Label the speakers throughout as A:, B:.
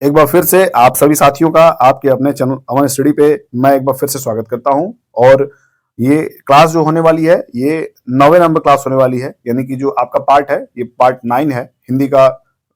A: एक बार फिर से आप सभी साथियों का आपके अपने चैनल अमन स्टडी पे मैं एक बार फिर से स्वागत करता हूं। और ये क्लास जो होने वाली है ये 9वें नंबर क्लास होने वाली है, यानी कि जो आपका पार्ट है ये पार्ट 9 है। हिंदी का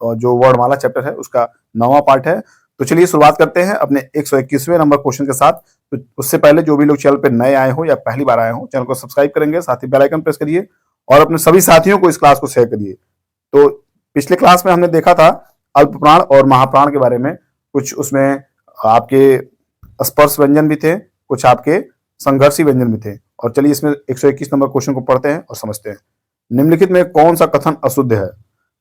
A: जो वर्णमाला चैप्टर है उसका 9वां पार्ट है। तो चलिए शुरुआत करते हैं अपने 121वें नंबर क्वेश्चन के साथ। तो उससे पहले जो भी लोग चैनल पे नए आए हो या पहली बार आए हो, चैनल को सब्सक्राइब करेंगे, साथ ही बेल आइकन प्रेस करिए और अपने सभी साथियों को इस क्लास को शेयर करिए। तो पिछले क्लास में हमने देखा था अल्प प्राण और महाप्राण के बारे में। कुछ उसमें आपके स्पर्श व्यंजन भी थे, कुछ आपके संघर्षी व्यंजन भी थे। और चलिए इसमें 121 नंबर क्वेश्चन को पढ़ते हैं और समझते हैं। निम्नलिखित में कौन सा कथन अशुद्ध है?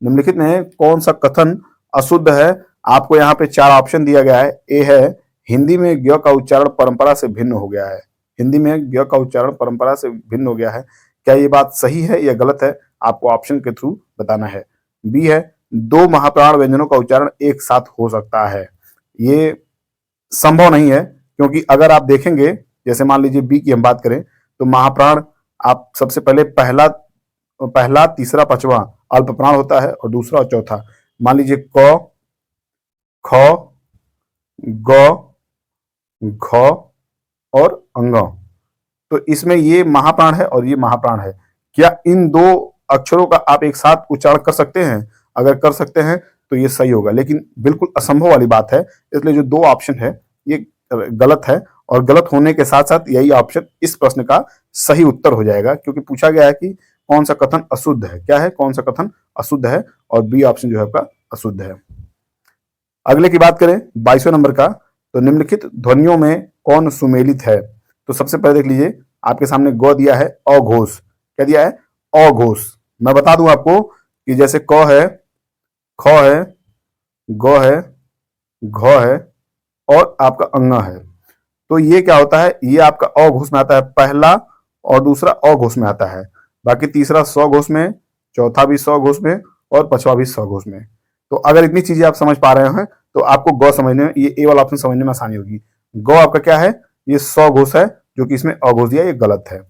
A: निम्नलिखित में कौन सा कथन अशुद्ध है? आपको यहाँ पे 4 ऑप्शन दिया गया है। ए है हिंदी में ज्ञ का उच्चारण परंपरा से भिन्न हो गया है। हिंदी में ज्ञ का उच्चारण परंपरा से भिन्न हो गया है। क्या ये बात सही है या गलत है? आपको ऑप्शन के थ्रू बताना है। बी है 2 महाप्राण व्यंजनों का उच्चारण एक साथ हो सकता है। ये संभव नहीं है, क्योंकि अगर आप देखेंगे, जैसे मान लीजिए बी की हम बात करें तो महाप्राण आप सबसे पहले पहला तीसरा पांचवा अल्प प्राण होता है और दूसरा और चौथा। मान लीजिए क, ख, ग, घ और अंग। तो इसमें ये महाप्राण है और ये महाप्राण है। क्या इन 2 अक्षरों का आप एक साथ उच्चारण कर सकते हैं? अगर कर सकते हैं तो ये सही होगा, लेकिन बिल्कुल असंभव वाली बात है। इसलिए जो 2 ऑप्शन है ये गलत है, और गलत होने के साथ साथ यही ऑप्शन इस प्रश्न का सही उत्तर हो जाएगा, क्योंकि पूछा गया है कि कौन सा कथन अशुद्ध है। क्या है? कौन सा कथन अशुद्ध है, और बी ऑप्शन जो है आपका अशुद्ध है। अगले की बात करें 22वें नंबर का, तो निम्नलिखित ध्वनियों में कौन सुमेलित है? तो सबसे पहले देख लीजिए, आपके सामने ग दिया है, अघोष। क्या दिया है? अघोष। मैं बता दूं आपको कि जैसे क है, ख है, ग है, घ है और आपका अंग है। तो ये क्या होता है? ये आपका अघोष में आता है, पहला और दूसरा अघोष में आता है। बाकी तीसरा स्वघोष में, चौथा भी स्वघोष में और पांचवा भी स्वघोष में। तो अगर इतनी चीजें आप समझ पा रहे हैं तो आपको ग समझने में, ये ए वाला ऑप्शन समझने में आसानी होगी। ग आपका क्या है? ये स्वघोष है, जो कि इसमें अघोष दिया, ये गलत है।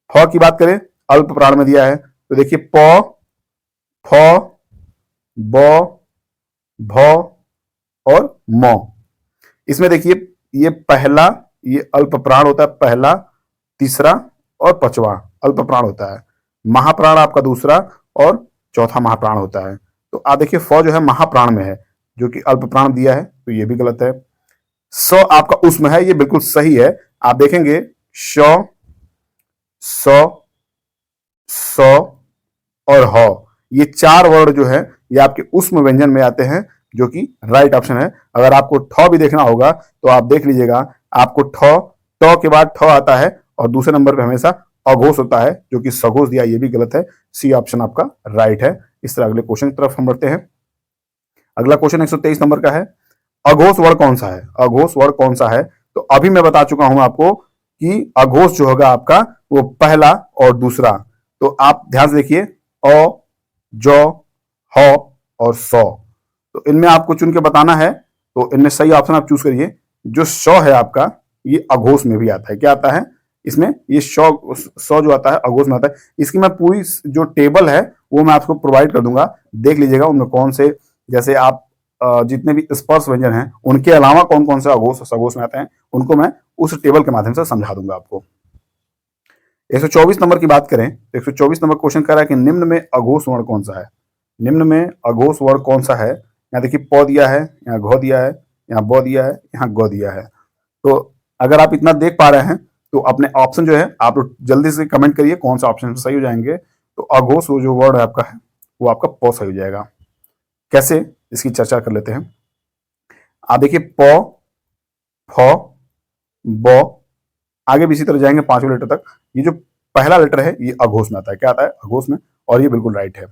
A: फ की बात करें, अल्प प्राण में दिया है, तो देखिए प, फ, ब, भ और म। इसमें देखिए ये पहला, ये अल्प प्राण होता है, पहला, तीसरा और पांचवा अल्प प्राण होता है। महाप्राण आपका दूसरा और चौथा महाप्राण होता है। तो आप देखिए फ जो है महाप्राण में है, जो कि अल्प प्राण दिया है, तो ये भी गलत है। स आपका उसमें है, ये बिल्कुल सही है। आप देखेंगे श, स, स और ह, ये 4 वर्ण जो है ये आपके उष्म व्यंजन में आते हैं, जो कि राइट ऑप्शन है। अगर आपको ठ भी देखना होगा तो आप देख लीजिएगा, आपको ट के बाद ठ आता है और दूसरे नंबर पे हमेशा अघोष होता है, जो कि सघोष दिया, ये भी गलत है। सी ऑप्शन आपका राइट है। इस तरह अगले क्वेश्चन की तरफ हम बढ़ते हैं। अगला क्वेश्चन 123 नंबर का है, अघोष वर्ण कौन सा है? अघोष वर्ण कौन सा है? तो अभी मैं बता चुका हूं आपको कि अघोष जो होगा आपका वो पहला और दूसरा। तो आप ध्यान से देखिए, अ, ज, ह और स। तो इनमें आपको चुन के बताना है, तो इनमें सही ऑप्शन आप चूज करिए। जो श है आपका, ये अघोष में भी आता है। क्या आता है इसमें? ये स जो आता है अघोष में आता है। इसकी मैं पूरी जो टेबल है वो मैं आपको प्रोवाइड कर दूंगा, देख लीजिएगा उनमें कौन से, जैसे आप जितने भी स्पर्श व्यंजन हैं उनके अलावा कौन कौन से अघोष सघोष में आते हैं, उनको मैं उस टेबल के माध्यम से समझा दूंगा आपको। 124 नंबर की बात करें तो 124 नंबर क्वेश्चन कह रहा है कि निम्न में अघोष वर्ण कौन सा है? निम्न में अघोष वर्ण कौन सा है? यहाँ देखिए प दिया है, यहाँ घ दिया है, यहाँ ब दिया है, यहाँ ग दिया है। तो अगर आप इतना देख पा रहे हैं तो अपने ऑप्शन जो है आप लोग जल्दी से कमेंट करिए कौन सा ऑप्शन सही हो जाएंगे। तो अघोष वो जो वर्ड आपका है वो आपका प सही हो जाएगा। कैसे, इसकी चर्चा कर लेते हैं। आप देखिए प, फ, ब, आगे भी इसी तरह जाएंगे 5वें लेटर तक। ये जो पहला लेटर है ये अघोष में आता है। क्या आता है? अघोष में, और ये बिल्कुल राइट है।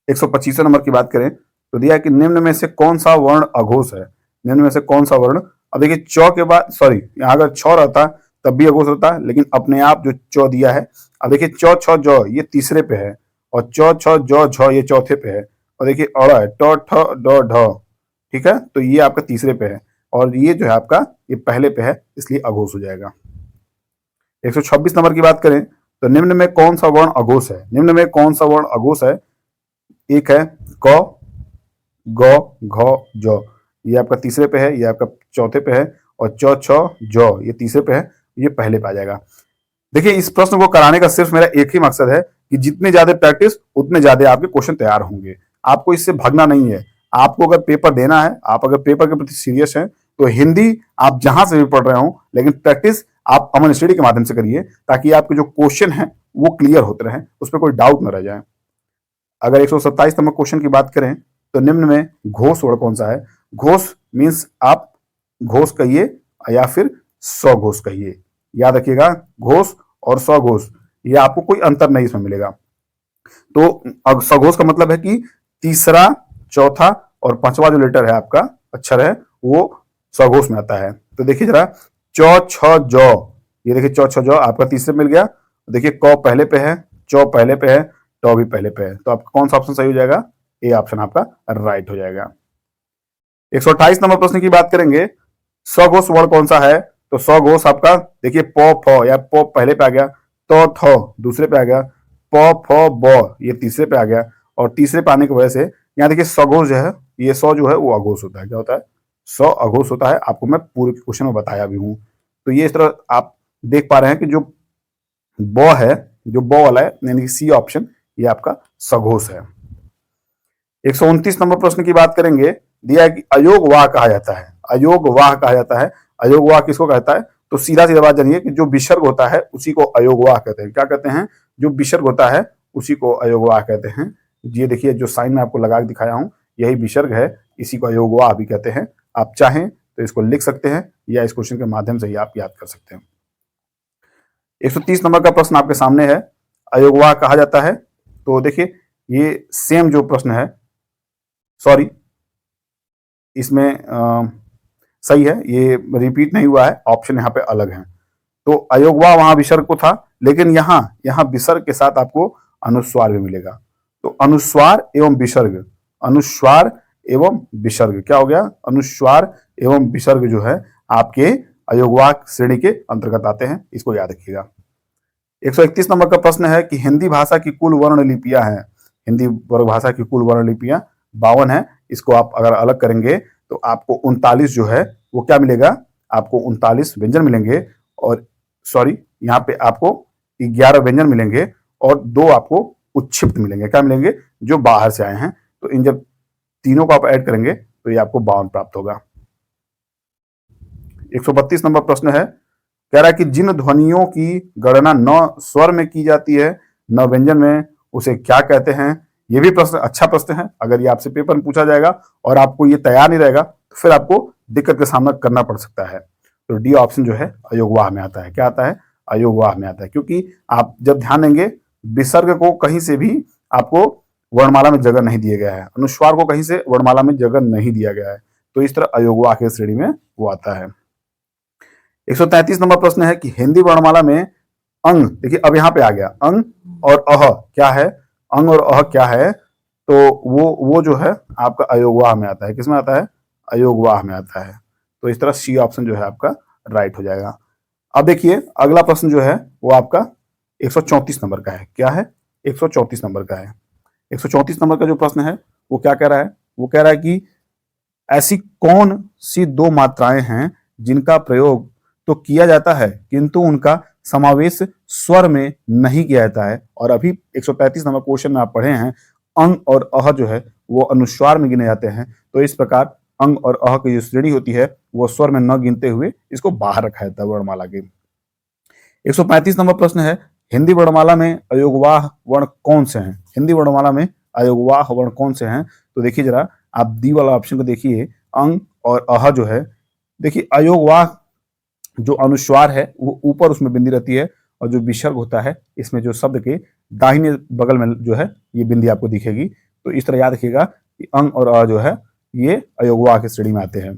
A: 125 नंबर की बात करें तो दिया है कि निम्न में से कौन सा वर्ण अघोष है? निम्न में से कौन सा वर्ण? अब देखिए च के बाद, सॉरी, यहाँ अगर छ रहता तब भी अघोष होता, लेकिन अपने आप जो च दिया है, अब देखिए च, छ, ज ये तीसरे पे है, और च, छ, ज, झ ये चौथे पे है, और देखिए अड़ है, ट, ठ, ड, ढ। ठीक है, तो ये आपका तीसरे पे है, और ये जो है आपका ये पहले पे है, इसलिए अघोष हो जाएगा। 126 नंबर की बात करें तो निम्न में कौन सा वर्ण अघोष है? निम्न में कौन सा वर्ण अघोष है? एक है क, गौ, घौ, जौ, ये आपका तीसरे पे है, ये आपका चौथे पे है, और चौ, छौ, जौ, ये तीसरे पे है, ये पहले पे आ जाएगा। देखिए, इस प्रश्न को कराने का सिर्फ मेरा एक ही मकसद है कि जितनी ज्यादा प्रैक्टिस उतने ज्यादा आपके क्वेश्चन तैयार होंगे। आपको इससे भागना नहीं है। आपको अगर पेपर देना है, आप अगर पेपर के प्रति सीरियस हैं, तो हिंदी आप जहां से भी पढ़ रहे हो, लेकिन प्रैक्टिस आप अमन स्टडी के माध्यम से करिए, ताकि आपके जो क्वेश्चन है वो क्लियर होते रहे, उस पर कोई डाउट न रह जाए। अगर 127 नंबर क्वेश्चन की बात करें, तो निम्न में घोष वर्ड कौन सा है? घोष मीन्स आप घोष कहिए या फिर स्वघोष कहिए। याद रखिएगा, घोष और स्वघोष, ये आपको कोई अंतर नहीं इसमें मिलेगा। तो अब स्वघोष का मतलब है कि तीसरा, चौथा और पांचवा जो लेटर है आपका, अक्षर है, वो स्वघोष में आता है। तो देखिए जरा, चौ, छ, जौ, ये देखिए चौ, छ, जौ आपका तीसरे में मिल गया। देखिए, क पहले पे है, चौ पहले पे है, टॉ भी पहले पे है, तो आपका कौन सा ऑप्शन सही हो जाएगा? ए ऑप्शन आपका राइट हो जाएगा। 128 नंबर प्रश्न की बात करेंगे, स्वघोष वर्ण कौन सा है? तो स्वघोष आपका देखिए, प, फ, या प पहले पे आ गया, तो, थ दूसरे पे आ गया, प, फ, ब ये तीसरे पे आ गया, और तीसरे पे आने की वजह से यहाँ देखिए स्वघोष जो है, ये स्व जो है वो अघोष होता है। क्या होता है? स्व अघोष होता है। आपको मैं पूरे क्वेश्चन में बताया भी हूँ। तो ये इस तरह आप देख पा रहे हैं कि जो ब है, जो ब वाला है, यानी कि सी ऑप्शन, ये आपका सघोष है। 129 नंबर प्रश्न की बात करेंगे, दिया है कि अयोग वाह कहा जाता है। अयोग वाह कहा जाता है। अयोग वाह किसको कहता है? तो सीधा सीधा बात जानिए कि जो विसर्ग होता है उसी को अयोग वाह कहते हैं। क्या कहते हैं? जो विसर्ग होता है उसी को अयोग वाह कहते हैं। ये देखिए, जो साइन में आपको लगा के दिखाया हूं, यही विसर्ग है, इसी को अयोग वाह भी कहते हैं। आप चाहें तो इसको लिख सकते हैं, या इस क्वेश्चन के माध्यम से ही आप याद कर सकते हैं। 130 नंबर का प्रश्न आपके सामने है, अयोग वाह कहा जाता है। तो देखिए, ये सेम जो प्रश्न है, सॉरी, इसमें सही है, ये रिपीट नहीं हुआ है, ऑप्शन यहाँ पे अलग है। तो अयोगवा वहां विसर्ग को था, लेकिन यहाँ यहाँ विसर्ग के साथ आपको अनुस्वार भी मिलेगा। तो अनुस्वार एवं विसर्ग, अनुस्वार एवं विसर्ग क्या हो गया? अनुस्वार एवं विसर्ग जो है आपके अयोगवाक श्रेणी के अंतर्गत आते हैं, इसको याद रखिएगा। 131 नंबर का प्रश्न है कि हिंदी भाषा की कुल वर्ण लिपियां हैं। हिंदी वर्ग भाषा की कुल वर्ण लिपियां 52 है। इसको आप अगर अलग करेंगे तो आपको 39 जो है वो क्या मिलेगा? आपको 39 व्यंजन मिलेंगे, और सॉरी, यहाँ पे आपको 11 व्यंजन मिलेंगे और 2 आपको उच्छिप्त मिलेंगे। क्या मिलेंगे? जो बाहर से आए हैं। तो इन जब तीनों को आप ऐड करेंगे तो ये आपको 52 प्राप्त होगा। 132 नंबर प्रश्न है, कह रहा है कि जिन ध्वनियों की गणना न स्वर में की जाती है न व्यंजन में, उसे क्या कहते हैं? ये भी प्रश्न अच्छा प्रश्न है। अगर ये आपसे पेपर में पूछा जाएगा और आपको ये तैयार नहीं रहेगा तो फिर आपको दिक्कत का सामना करना पड़ सकता है। तो डी ऑप्शन जो है अयोगवाह में आता है। क्या आता है? अयोगवाह में आता है, क्योंकि आप जब ध्यान देंगे, विसर्ग को कहीं से भी आपको वर्णमाला में जगह नहीं दिया गया है, अनुस्वार को कहीं से वर्णमाला में जगह नहीं दिया गया है। तो इस तरह अयोगवाह की श्रेणी में वो आता है। 133 नंबर प्रश्न है कि हिंदी वर्णमाला में अंग, देखिए अब यहाँ पे आ गया अंग और अह क्या है? अंग और अह क्या है? तो वो जो है आपका अयोगवाह में आता है। किसमें आता है? अयोगवाह में आता है। तो इस तरह सी ऑप्शन जो है आपका राइट हो जाएगा। अब देखिए, अगला प्रश्न जो है वो आपका 134 नंबर का है। क्या है? 134 नंबर का है। 134 नंबर का जो प्रश्न है वो क्या कह रहा है? वो कह रहा है कि ऐसी कौन सी 2 मात्राएं हैं जिनका प्रयोग तो किया जाता है किंतु उनका समावेश स्वर में नहीं किया जाता है। और अभी 133 नंबर क्वेश्चन में आप पढ़े हैं, अंग और अह जो है वो अनुस्वार में गिने जाते हैं। तो इस प्रकार अंग और अह की जो श्रेणी होती है वो स्वर में न गिनते हुए इसको बाहर रखा जाता है वर्णमाला के। 135 नंबर प्रश्न है, हिंदी वर्णमाला में अयोगवाह वर्ण कौन से हैं? हिंदी वर्णमाला में अयोगवाह वर्ण कौन से हैं? तो देखिए जरा, आप डी वाला ऑप्शन को देखिए, अंग और अह जो है, देखिए अयोगवाह जो अनुस्वार है वो ऊपर उसमें बिंदी रहती है, और जो विसर्ग होता है इसमें जो शब्द के दाहिने बगल में जो है ये बिंदी आपको दिखेगी। तो इस तरह याद रखिएगा कि अंग और अ जो है ये अयोगवाह की श्रेणी में आते हैं।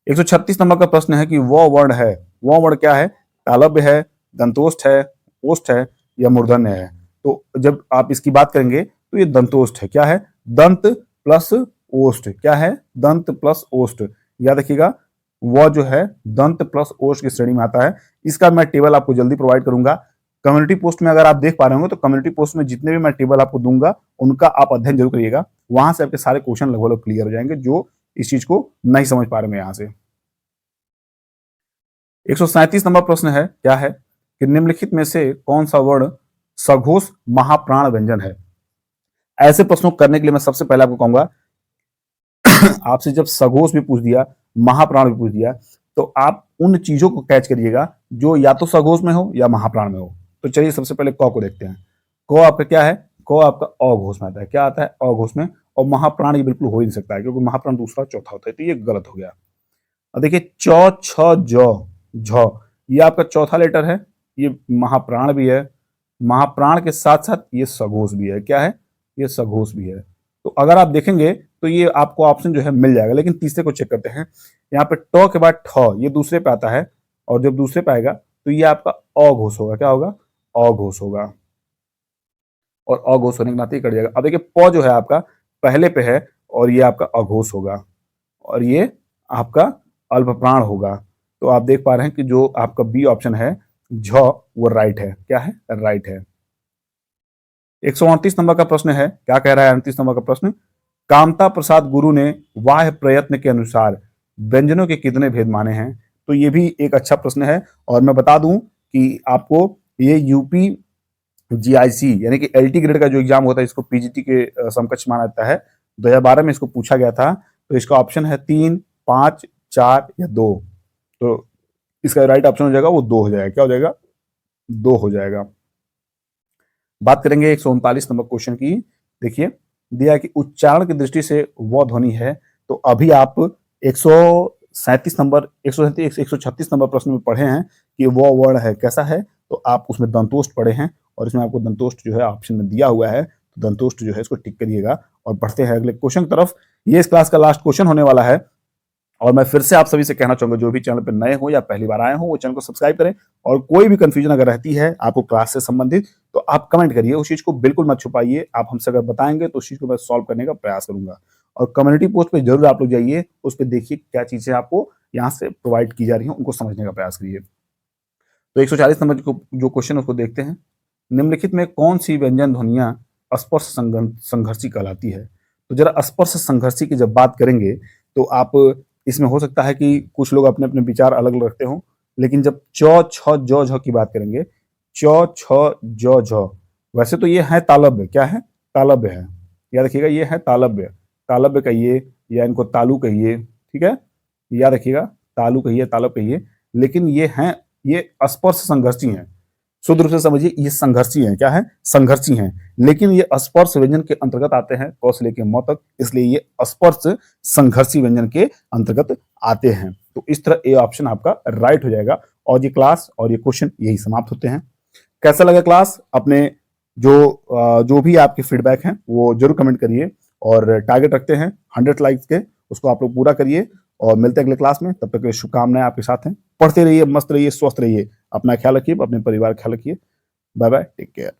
A: 136 नंबर का प्रश्न है कि वो वर्ण है, वो वर्ण क्या है? तालव्य है, दंतोष्ठ है, ओष्ठ है, या मूर्धन्य है? तो जब आप इसकी बात करेंगे तो ये दंतोष्ठ है। क्या है? दंत प्लस ओष्ठ। क्या है? दंत प्लस ओष्ठ। याद रखिएगा, वह जो है दंत प्लस ओष्ठ की श्रेणी में आता है। इसका मैं टेबल आपको जल्दी प्रोवाइड करूंगा। कम्युनिटी पोस्ट में अगर आप देख पा रहे होंगे तो कम्युनिटी पोस्ट में जितने भी मैं टेबल आपको दूंगा उनका आप अध्ययन जरूर करिएगा, वहां से आपके सारे क्वेश्चन लगभग क्लियर हो जाएंगे जो इस चीज को नहीं समझ पा रहे हैं। यहां से 137 नंबर प्रश्न है, क्या है कि निम्नलिखित में से कौन सा वर्ण सघोष महाप्राण व्यंजन है। ऐसे प्रश्नों को करने के लिए मैं सबसे पहले आपको कहूंगा आपसे जब सघोष भी पूछ दिया, महाप्राण भी पूछ दिया, तो आप उन चीजों को कैच करिएगा जो या तो सघोष में हो या महाप्राण में हो। तो चलिए सबसे पहले क को देखते हैं। क आपका क्या है, क आपका अघोष में आता है। क्या आता है, अघोष में। और महाप्राण ये बिल्कुल हो ही नहीं सकता है क्योंकि महाप्राण दूसरा चौथा होता है, तो ये गलत हो गया। अब देखिए च छ ज झ, ये आपका चौथा लेटर है, ये महाप्राण भी है, महाप्राण के साथ साथ ये सघोष भी है। क्या है, ये सघोष भी है। तो अगर आप देखेंगे तो ये आपको ऑप्शन जो है मिल जाएगा। लेकिन तीसरे को चेक करते हैं। यहाँ पे ट के बाद ठ, ये दूसरे पे आता है, और जब दूसरे पे आएगा तो ये आपका अघोष होगा। क्या होगा, अघोष होगा, और अघोष होने के नाते कट जाएगा। अब देखिए प जो है आपका पहले पे है, और ये आपका अघोष होगा, और ये आपका अल्पप्राण होगा। तो आप देख पा रहे हैं कि जो आपका बी ऑप्शन है झ, वो राइट है। क्या है, राइट है। 138 नंबर का प्रश्न है, क्या कह रहा है 38 नंबर का प्रश्न, कामता प्रसाद गुरु ने वाह्य प्रयत्न के अनुसार व्यंजनों के कितने भेद माने हैं। तो ये भी एक अच्छा प्रश्न है, और मैं बता दूं कि आपको ये यूपी जीआईसी यानी कि एलटी ग्रेड का जो एग्जाम होता है इसको पीजीटी के समकक्ष माना जाता है। 2012 में इसको पूछा गया था। तो इसका ऑप्शन है 3, 5, 4 या 2। तो इसका राइट ऑप्शन हो जाएगा वो 2 हो जाएगा। क्या हो जाएगा, 2 हो जाएगा। बात करेंगे 139 नंबर क्वेश्चन की। देखिए दिया है कि उच्चारण की दृष्टि से वो ध्वनि है। तो अभी आप 137 नंबर 136 नंबर प्रश्न में पढ़े हैं कि वो वर्ण है कैसा है। तो आप उसमें दंतोष्ठ पढ़े हैं, और इसमें आपको दंतोष्ठ जो है ऑप्शन में दिया हुआ है। तो दंतोष्ठ जो है इसको टिक करिएगा, और बढ़ते हैं अगले क्वेश्चन की तरफ। ये इस क्लास का लास्ट क्वेश्चन होने वाला है। और मैं फिर से आप सभी से कहना चाहूंगा, जो भी चैनल पर नए हो या पहली बार आए हो वो चैनल को सब्सक्राइब करें, और कोई भी कंफ्यूजन अगर रहती है आपको क्लास से संबंधित तो आप कमेंट करिए। उस चीज को बिल्कुल मत छुपाइए, आप हमसे अगर बताएंगे तो उस चीज को मैं सॉल्व करने का प्रयास करूंगा। और कम्युनिटी पोस्ट पे जरूर आप लोग जाइए, उस पर देखिए क्या चीजें आपको यहाँ से प्रोवाइड की जा रही है, उनको समझने का प्रयास करिए। तो 140 नंबर जो क्वेश्चन उसको देखते हैं। निम्नलिखित में कौन सी व्यंजन ध्वनियां स्पर्श संघर्षी कहलाती है। तो जरा स्पर्श संघर्षी की जब बात करेंगे तो आप इसमें हो सकता है कि कुछ लोग अपने अपने विचार अलग अलग रखते हों, लेकिन जब च छ ज झ की बात करेंगे, च छ ज झ, वैसे तो ये है तालब्य। क्या है, तालब्य है। याद रखिएगा ये है तालब्य। तालब्य कहिए या इनको तालु कहिए, ठीक है, याद रखिएगा तालु कहिए, तालब कहिए। लेकिन ये हैं, ये स्पर्श संघर्षी हैं। शुद्ध रूप से समझिए ये संघर्षी हैं। क्या है, संघर्षी हैं। लेकिन ये स्पर्श व्यंजन के अंतर्गत आते हैं, क से लेकर म तक, इसलिए ये स्पर्श संघर्षी व्यंजन के अंतर्गत आते हैं। तो इस तरह ये ऑप्शन आपका राइट हो जाएगा। और ये क्लास और ये क्वेश्चन यही समाप्त होते हैं। कैसा लगा क्लास, अपने जो भी आपके फीडबैक हैं वो जरूर कमेंट करिए, और टारगेट रखते हैं 100 लाइक्स के, उसको आप लोग पूरा करिए। और मिलते हैं अगले क्लास में, तब तक के शुभकामनाएं आपके साथ हैं। पढ़ते रहिए, मस्त रहिए, स्वस्थ रहिए, अपना ख्याल रखिए, अपने परिवार का ख्याल रखिए। Bye bye, take care.